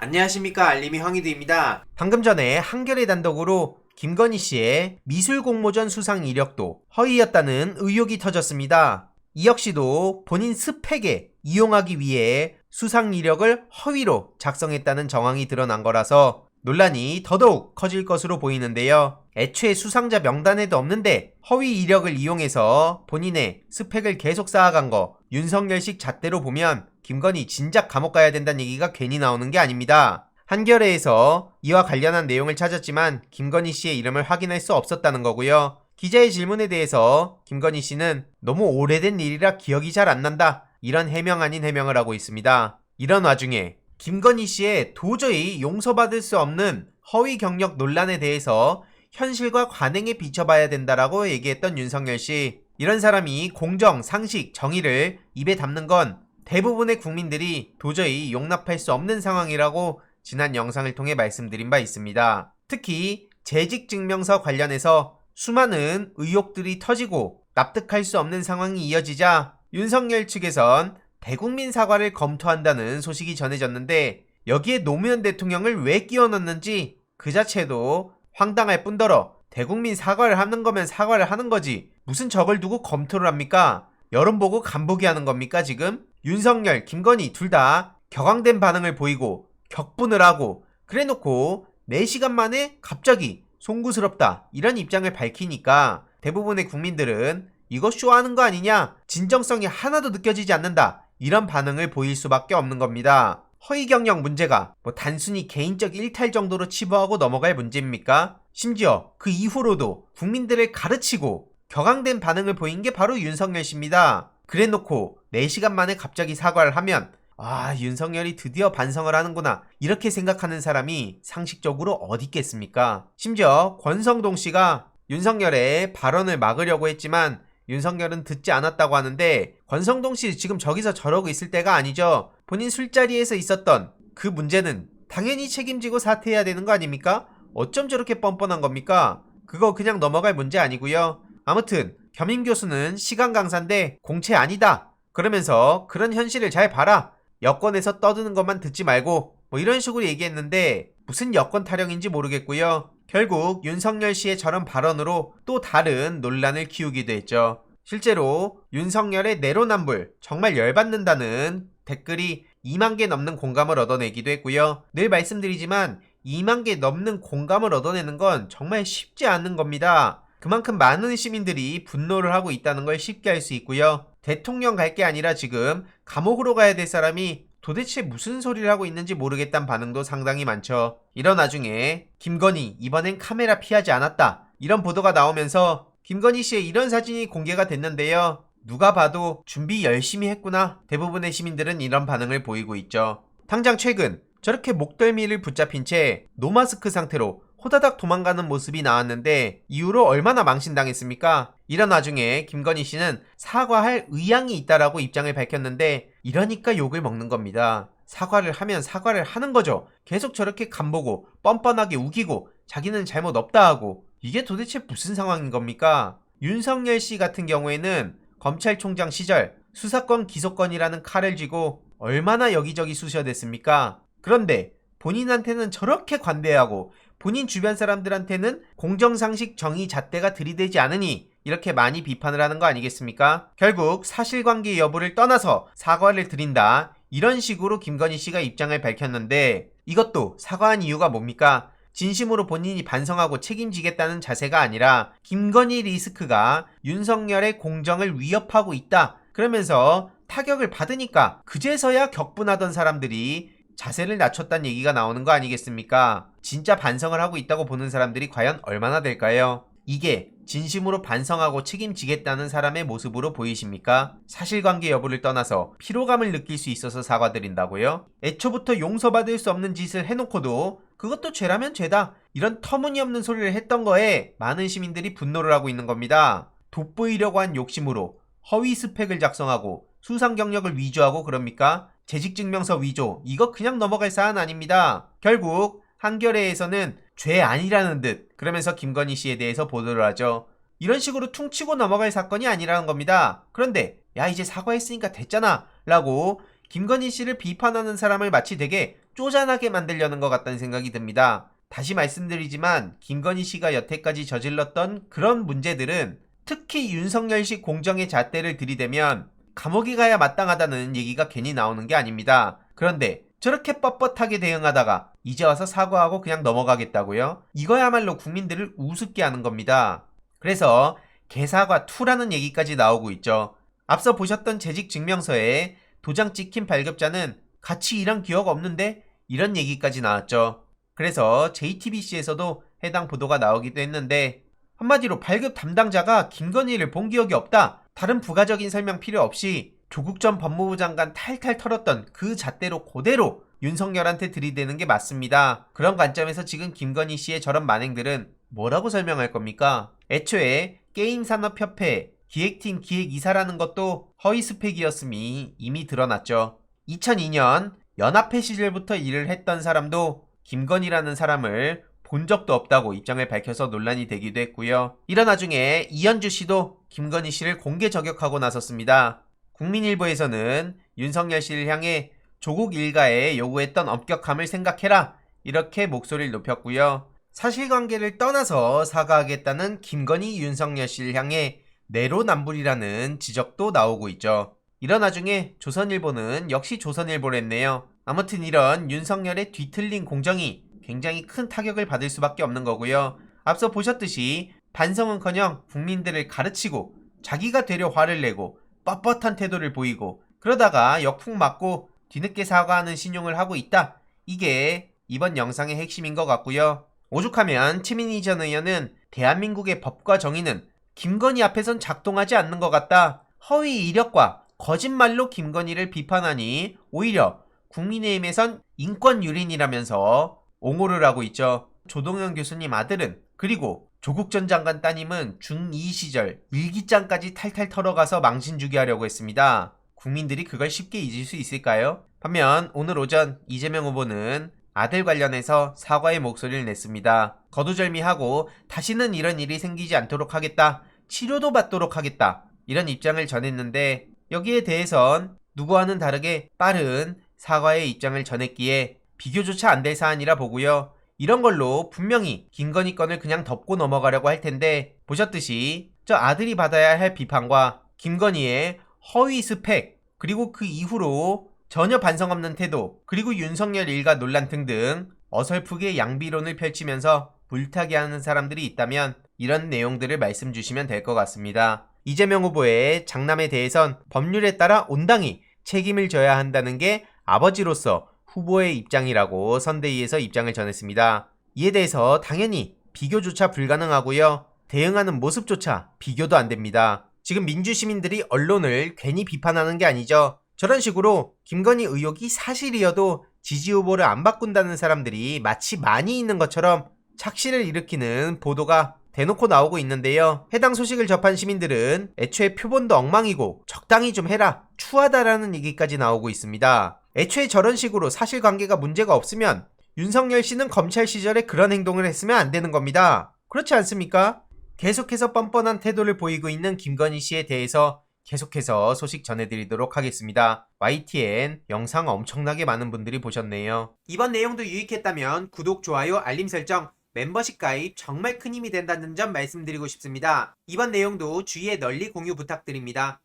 안녕하십니까, 알림이 황희두입니다. 방금 전에 한겨레 단독으로 김건희 씨의 미술 공모전 수상 이력도 허위였다는 의혹이 터졌습니다. 이 역시도 본인 스펙에 이용하기 위해 수상 이력을 허위로 작성했다는 정황이 드러난 거라서 논란이 더더욱 커질 것으로 보이는데요. 애초에 수상자 명단에도 없는데 허위 이력을 이용해서 본인의 스펙을 계속 쌓아간 거, 윤석열식 잣대로 보면 김건희 진작 감옥 가야 된다는 얘기가 괜히 나오는 게 아닙니다. 한겨레에서 이와 관련한 내용을 찾았지만 김건희 씨의 이름을 확인할 수 없었다는 거고요. 기자의 질문에 대해서 김건희 씨는 너무 오래된 일이라 기억이 잘 안 난다, 이런 해명 아닌 해명을 하고 있습니다. 이런 와중에 김건희 씨의 도저히 용서받을 수 없는 허위 경력 논란에 대해서 현실과 관행에 비춰봐야 된다라고 얘기했던 윤석열 씨. 이런 사람이 공정, 상식, 정의를 입에 담는 건 대부분의 국민들이 도저히 용납할 수 없는 상황이라고 지난 영상을 통해 말씀드린 바 있습니다. 특히 재직증명서 관련해서 수많은 의혹들이 터지고 납득할 수 없는 상황이 이어지자 윤석열 측에선 대국민 사과를 검토한다는 소식이 전해졌는데, 여기에 노무현 대통령을 왜 끼워 넣는지 그 자체도 황당할 뿐더러 대국민 사과를 하는 거면 사과를 하는 거지 무슨 저걸 두고 검토를 합니까? 여론 보고 간보기 하는 겁니까 지금? 윤석열, 김건희 둘 다 격앙된 반응을 보이고 격분을 하고 그래놓고 4시간 만에 갑자기 송구스럽다 이런 입장을 밝히니까 대부분의 국민들은 이거 쇼하는 거 아니냐, 진정성이 하나도 느껴지지 않는다, 이런 반응을 보일 수밖에 없는 겁니다. 허위 경력 문제가 단순히 개인적 일탈 정도로 치부하고 넘어갈 문제입니까? 심지어 그 이후로도 국민들을 가르치고 격앙된 반응을 보인 게 바로 윤석열 씨입니다. 그래놓고 4시간 만에 갑자기 사과를 하면 윤석열이 드디어 반성을 하는구나 이렇게 생각하는 사람이 상식적으로 어디 있겠습니까? 심지어 권성동 씨가 윤석열의 발언을 막으려고 했지만 윤석열은 듣지 않았다고 하는데, 권성동 씨 지금 저기서 저러고 있을 때가 아니죠. 본인 술자리에서 있었던 그 문제는 당연히 책임지고 사퇴해야 되는 거 아닙니까? 어쩜 저렇게 뻔뻔한 겁니까? 그거 그냥 넘어갈 문제 아니고요. 아무튼 겸임 교수는 시간 강사인데 공채 아니다 그러면서 그런 현실을 잘 봐라, 여권에서 떠드는 것만 듣지 말고 이런 식으로 얘기했는데 무슨 여권 타령인지 모르겠고요. 결국 윤석열 씨의 저런 발언으로 또 다른 논란을 키우기도 했죠. 실제로 윤석열의 내로남불 정말 열받는다는 댓글이 2만 개 넘는 공감을 얻어내기도 했고요. 늘 말씀드리지만 2만 개 넘는 공감을 얻어내는 건 정말 쉽지 않은 겁니다. 그만큼 많은 시민들이 분노를 하고 있다는 걸 쉽게 알 수 있고요. 대통령 갈 게 아니라 지금 감옥으로 가야 될 사람이 도대체 무슨 소리를 하고 있는지 모르겠다는 반응도 상당히 많죠. 이런 와중에 김건희 이번엔 카메라 피하지 않았다 이런 보도가 나오면서 김건희 씨의 이런 사진이 공개가 됐는데요. 누가 봐도 준비 열심히 했구나, 대부분의 시민들은 이런 반응을 보이고 있죠. 당장 최근 저렇게 목덜미를 붙잡힌 채 노마스크 상태로 호다닥 도망가는 모습이 나왔는데 이후로 얼마나 망신당했습니까? 이런 와중에 김건희 씨는 사과할 의향이 있다라고 입장을 밝혔는데, 이러니까 욕을 먹는 겁니다. 사과를 하면 사과를 하는 거죠. 계속 저렇게 간보고 뻔뻔하게 우기고 자기는 잘못 없다 하고, 이게 도대체 무슨 상황인 겁니까? 윤석열 씨 같은 경우에는 검찰총장 시절 수사권 기소권이라는 칼을 쥐고 얼마나 여기저기 쑤셔댔습니까? 그런데 본인한테는 저렇게 관대하고 본인 주변 사람들한테는 공정상식 정의 잣대가 들이대지 않으니 이렇게 많이 비판을 하는 거 아니겠습니까? 결국 사실관계 여부를 떠나서 사과를 드린다 이런 식으로 김건희 씨가 입장을 밝혔는데, 이것도 사과한 이유가 뭡니까? 진심으로 본인이 반성하고 책임지겠다는 자세가 아니라 김건희 리스크가 윤석열의 공정을 위협하고 있다 그러면서 타격을 받으니까 그제서야 격분하던 사람들이 자세를 낮췄다는 얘기가 나오는 거 아니겠습니까? 진짜 반성을 하고 있다고 보는 사람들이 과연 얼마나 될까요? 이게 진심으로 반성하고 책임지겠다는 사람의 모습으로 보이십니까? 사실관계 여부를 떠나서 피로감을 느낄 수 있어서 사과드린다고요? 애초부터 용서받을 수 없는 짓을 해놓고도 그것도 죄라면 죄다 이런 터무니없는 소리를 했던 거에 많은 시민들이 분노를 하고 있는 겁니다. 돋보이려고 한 욕심으로 허위 스펙을 작성하고 수상 경력을 위조하고 그럽니까? 재직증명서 위조, 이거 그냥 넘어갈 사안 아닙니다. 결국 한겨레에서는 죄 아니라는 듯 그러면서 김건희 씨에 대해서 보도를 하죠. 이런 식으로 퉁치고 넘어갈 사건이 아니라는 겁니다. 그런데 야 이제 사과했으니까 됐잖아 라고 김건희 씨를 비판하는 사람을 마치 되게 쪼잔하게 만들려는 것 같다는 생각이 듭니다. 다시 말씀드리지만 김건희 씨가 여태까지 저질렀던 그런 문제들은 특히 윤석열 씨 공정의 잣대를 들이대면 감옥에 가야 마땅하다는 얘기가 괜히 나오는 게 아닙니다. 그런데 저렇게 뻣뻣하게 대응하다가 이제 와서 사과하고 그냥 넘어가겠다고요? 이거야말로 국민들을 우습게 하는 겁니다. 그래서 개사과 투라는 얘기까지 나오고 있죠. 앞서 보셨던 재직증명서에 도장 찍힌 발급자는 같이 일한 기억 없는데? 이런 얘기까지 나왔죠. 그래서 JTBC에서도 해당 보도가 나오기도 했는데 한마디로 발급 담당자가 김건희를 본 기억이 없다. 다른 부가적인 설명 필요 없이 조국 전 법무부 장관 탈탈 털었던 그 잣대로 그대로 윤석열한테 들이대는 게 맞습니다. 그런 관점에서 지금 김건희 씨의 저런 만행들은 뭐라고 설명할 겁니까? 애초에 게임산업협회 기획팀 기획이사라는 것도 허위 스펙이었음이 이미 드러났죠. 2002년 연합회 시절부터 일을 했던 사람도 김건희라는 사람을 본 적도 없다고 입장을 밝혀서 논란이 되기도 했고요. 이런 와중에 이현주 씨도 김건희 씨를 공개 저격하고 나섰습니다. 국민일보에서는 윤석열 씨를 향해 조국 일가에 요구했던 엄격함을 생각해라 이렇게 목소리를 높였고요. 사실관계를 떠나서 사과하겠다는 김건희 윤석열 씨를 향해 내로남불이라는 지적도 나오고 있죠. 이런 와중에 조선일보는 역시 조선일보랬네요. 아무튼 이런 윤석열의 뒤틀린 공정이 굉장히 큰 타격을 받을 수밖에 없는 거고요. 앞서 보셨듯이 반성은커녕 국민들을 가르치고 자기가 되려 화를 내고 뻣뻣한 태도를 보이고 그러다가 역풍 맞고 뒤늦게 사과하는 신용을 하고 있다. 이게 이번 영상의 핵심인 것 같고요. 오죽하면 최민희 전 의원은 대한민국의 법과 정의는 김건희 앞에선 작동하지 않는 것 같다. 허위 이력과 거짓말로 김건희를 비판하니 오히려 국민의힘에선 인권 유린이라면서 옹호를 하고 있죠. 조동현 교수님 아들은 그리고 조국 전 장관 따님은 중2 시절 일기장까지 탈탈 털어가서 망신 주게 하려고 했습니다. 국민들이 그걸 쉽게 잊을 수 있을까요? 반면 오늘 오전 이재명 후보는 아들 관련해서 사과의 목소리를 냈습니다. 거두절미하고 다시는 이런 일이 생기지 않도록 하겠다. 치료도 받도록 하겠다. 이런 입장을 전했는데 여기에 대해선 누구와는 다르게 빠른 사과의 입장을 전했기에 비교조차 안 될 사안이라 보고요. 이런 걸로 분명히 김건희 건을 그냥 덮고 넘어가려고 할 텐데 보셨듯이 저 아들이 받아야 할 비판과 김건희의 허위 스펙 그리고 그 이후로 전혀 반성 없는 태도 그리고 윤석열 일가 논란 등등 어설프게 양비론을 펼치면서 불타게 하는 사람들이 있다면 이런 내용들을 말씀 주시면 될 것 같습니다. 이재명 후보의 장남에 대해선 법률에 따라 온당히 책임을 져야 한다는 게 아버지로서 후보의 입장이라고 선대위에서 입장을 전했습니다. 이에 대해서 당연히 비교조차 불가능하고요. 대응하는 모습조차 비교도 안 됩니다. 지금 민주시민들이 언론을 괜히 비판하는 게 아니죠. 저런 식으로 김건희 의혹이 사실이어도 지지 후보를 안 바꾼다는 사람들이 마치 많이 있는 것처럼 착시를 일으키는 보도가 대놓고 나오고 있는데요. 해당 소식을 접한 시민들은 애초에 표본도 엉망이고 적당히 좀 해라, 추하다라는 얘기까지 나오고 있습니다. 애초에 저런 식으로 사실관계가 문제가 없으면 윤석열 씨는 검찰 시절에 그런 행동을 했으면 안 되는 겁니다. 그렇지 않습니까? 계속해서 뻔뻔한 태도를 보이고 있는 김건희 씨에 대해서 계속해서 소식 전해드리도록 하겠습니다. YTN 영상 엄청나게 많은 분들이 보셨네요. 이번 내용도 유익했다면 구독, 좋아요, 알림 설정, 멤버십 가입 정말 큰 힘이 된다는 점 말씀드리고 싶습니다. 이번 내용도 주위에 널리 공유 부탁드립니다.